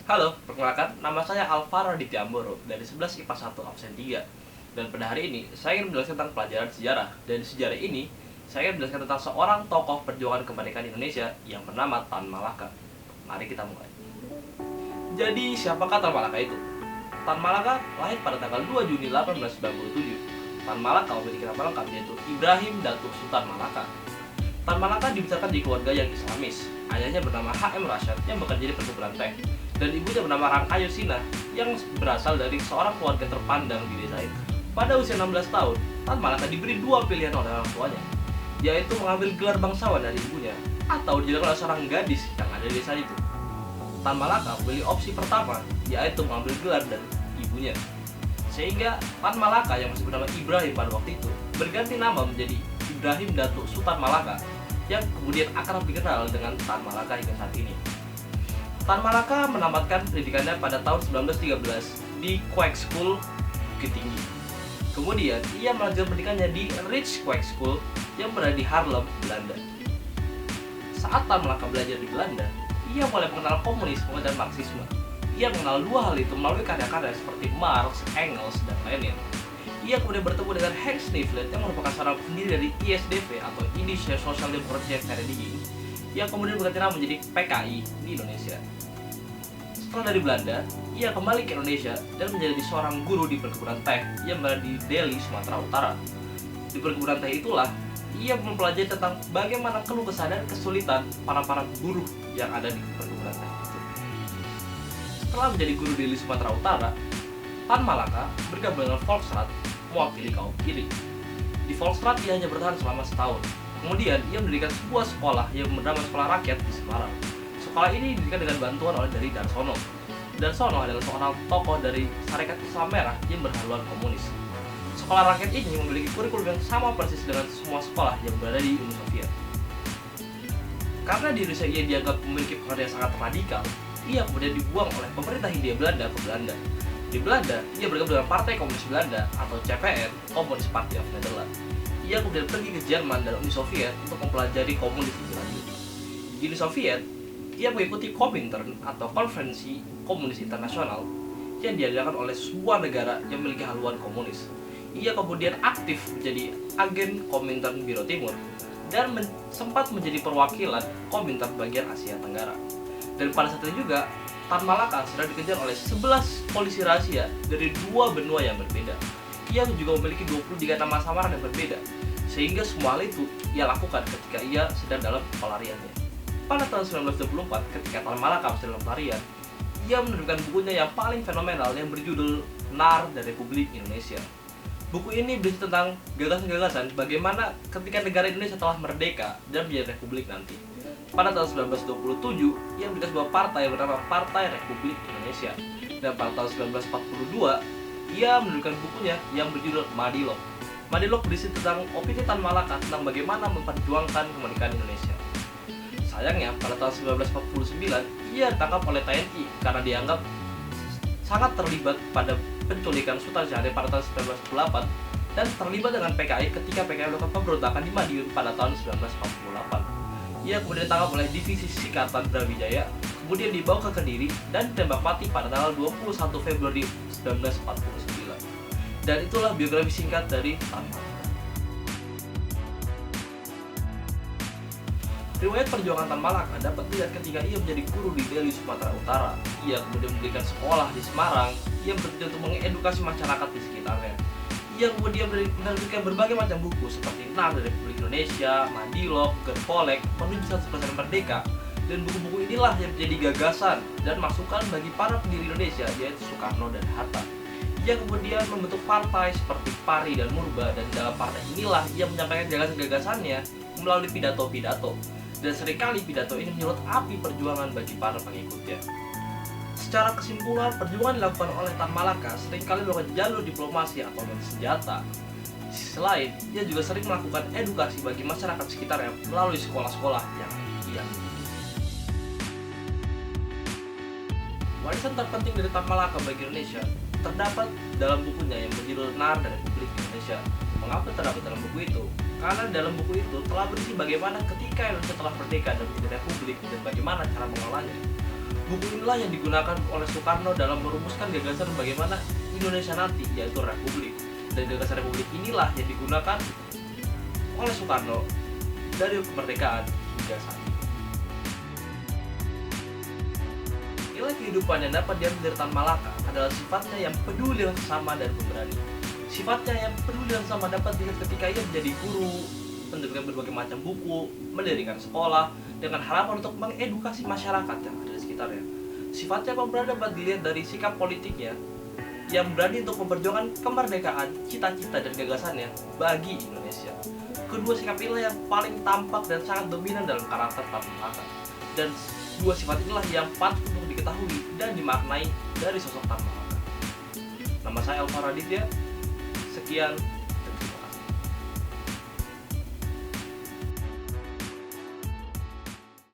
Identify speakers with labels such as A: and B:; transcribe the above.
A: Halo, perkenalkan, nama saya Alvaro Aditya Amboro dari 11 IPA 1 absen 3. Dan pada hari ini, saya ingin menjelaskan tentang pelajaran sejarah. Dan di sejarah ini, saya ingin menjelaskan tentang seorang tokoh perjuangan kemerdekaan Indonesia yang bernama Tan Malaka. Mari kita mulai. Jadi, siapakah Tan Malaka itu? Tan Malaka lahir pada tanggal 2 Juni 1897. Tan Malaka memiliki nama lengkap yaitu Ibrahim Datuk Sultan Malaka. Tan Malaka dibesarkan di keluarga yang Islamis. Ayahnya bernama H.M. Rashad yang bekerja di perkebunan teh, dan ibunya bernama Rangkayo Sina yang berasal dari seorang keluarga terpandang di desa itu. Pada usia 16 tahun, Tan Malaka diberi dua pilihan oleh orang tuanya, yaitu mengambil gelar bangsawan dari ibunya atau dijadikan oleh seorang gadis yang ada di desa itu. Tan Malaka memilih opsi pertama, yaitu mengambil gelar dari ibunya. Sehingga Tan Malaka yang masih bernama Ibrahim pada waktu itu berganti nama menjadi Ibrahim Datuk Sultan Malaka, yang kemudian akrab dikenal dengan Tan Malaka hingga saat ini. Tan Malaka menamatkan pendidikannya pada tahun 1913 di Kwek School Bukit Tinggi. Kemudian ia melanjutkan pendidikannya di Rich Kwek School yang berada di Haarlem, Belanda. Saat Tan Malaka belajar di Belanda, ia mulai mengenal komunisme dan Marxisme. Ia mengenal dua hal itu melalui karya-karya seperti Marx, Engels, dan Lenin. Ia kemudian bertemu dengan Henk Snifflet yang merupakan seorang pendiri dari ISDV atau Indonesia Social Democratic Vereniging, yang kemudian berganti nama menjadi PKI di Indonesia. Setelah dari Belanda, ia kembali ke Indonesia dan menjadi seorang guru di perkebunan teh yang berada di Delhi, Sumatera Utara. Di perkebunan teh itulah ia mempelajari tentang bagaimana keluh kesah dan kesulitan para buruh yang ada di perkebunan teh itu. Setelah menjadi guru di Delhi, Sumatera Utara, Tan Malaka bergabung dengan Volksraad mewakili kaum kiri. Di Volksraad ia hanya bertahan selama setahun. Kemudian ia mendirikan sebuah sekolah yang bernama Sekolah Rakyat di Semarang. Sekolah ini didirikan dengan bantuan oleh dari Darsono. Darsono adalah seorang tokoh dari Sarekat Islam Merah yang berhaluan komunis. Sekolah Rakyat ini memiliki kurikulum yang sama persis dengan semua sekolah yang berada di Uni Soviet. Karena di Indonesia ia dianggap memiliki pengaruh yang sangat radikal, ia kemudian dibuang oleh pemerintah Hindia Belanda ke Belanda. Di Belanda, ia bergabung dengan Partai Komunis Belanda atau CPN, Communist Party of Netherlands. Ia kemudian pergi ke Jerman dan Uni Soviet untuk mempelajari komunis lebih lanjut. Di Uni Soviet, ia mengikuti Komintern atau Konferensi Komunis Internasional yang diadakan oleh sebuah negara yang memiliki haluan komunis. Ia kemudian aktif menjadi agen Komintern Biro Timur dan sempat menjadi perwakilan Komintern bagian Asia Tenggara. Dan pada saat itu juga, Tan Malaka sedang dikejar oleh 11 polisi rahasia dari dua benua yang berbeda. Ia juga memiliki 23 nama samaran yang berbeda, sehingga semua hal itu ia lakukan ketika ia sedang dalam pelariannya. Pada tahun 1924, ketika Tan Malaka sedang dalam pelarian, ia menerbitkan bukunya yang paling fenomenal yang berjudul NAR dan Republik Indonesia. Buku ini berisi tentang gagasan-gagasan bagaimana ketika negara Indonesia telah merdeka dan menjadi republik nanti. Pada tahun 1927, ia mendirikan sebuah partai yang bernama Partai Republik Indonesia. Dan pada tahun 1942, ia mendirikan bukunya yang berjudul Madilog. Madilog berisi tentang opini Tan Malaka tentang bagaimana memperjuangkan kemerdekaan Indonesia. Sayangnya, pada tahun 1949, ia ditangkap oleh TNI karena dianggap sangat terlibat pada penculikan Sultan Syahrir pada tahun 1948 dan terlibat dengan PKI ketika PKI melakukan pemberontakan di Madiun pada tahun 1948. Ia kemudian ditangkap oleh Divisi Sikatan Brawijaya, kemudian dibawa ke Kediri dan ditembak mati pada tanggal 21 Februari 1949. Dan itulah biografi singkat dari Tan Malaka. Riwayat perjuangan Tan Malaka dapat dilihat ketika ia menjadi guru di Delhi, Sumatera Utara. Ia kemudian mendirikan sekolah di Semarang yang bertujuan untuk mengedukasi masyarakat di sekitarnya. Ia kemudian menerbitkan berbagai macam buku seperti NAR dari Republik Indonesia, Madilog, Gerpolek, menuju 100% Merdeka. Dan buku-buku inilah yang menjadi gagasan dan masukan bagi para pendiri Indonesia, yaitu Soekarno dan Hatta. Ia kemudian membentuk partai seperti PARI dan Murba, dan dalam partai inilah ia menyampaikan gagasan-gagasannya melalui pidato-pidato. Dan seringkali pidato ini menyulut api perjuangan bagi para pengikutnya. Secara kesimpulan, perjuangan dilakukan oleh Tan Malaka seringkali melakukan jalur diplomasi atau senjata. Di sisi lain, ia juga sering melakukan edukasi bagi masyarakat sekitarnya melalui sekolah-sekolah yang ia miliki. Warisan terpenting dari Tan Malaka bagi Indonesia terdapat dalam bukunya yang berjudul NAR dan Republik Indonesia. Mengapa terdapat dalam buku itu? Karena dalam buku itu telah berisi bagaimana ketika Indonesia telah merdeka dan menjadi republik dan bagaimana cara mengolahnya. Buku inilah yang digunakan oleh Soekarno dalam merumuskan gagasan bagaimana Indonesia nanti, yaitu Republik. Dan gagasan Republik inilah yang digunakan oleh Soekarno dari kemerdekaan hingga saat ini. Nilai kehidupan yang dapat diambil dari Tan Malaka adalah sifatnya yang peduli dan sesama dan pemberani. Sifatnya yang peduli dan sama dapat dilihat ketika ia menjadi guru, menerbitkan berbagai macam buku, mendirikan sekolah, dengan harapan untuk mengedukasi masyarakat yang ada di sekitarnya. Sifatnya pemberani dapat dilihat dari sikap politiknya yang berani untuk memperjuangkan kemerdekaan, cita-cita dan gagasannya bagi Indonesia. Kedua sikap inilah yang paling tampak dan sangat dominan dalam karakter Tan Malaka. Dan dua sifat inilah yang patut untuk diketahui dan dimaknai dari sosok Tan Malaka. Nama saya Alvaro Aditya. Sekian.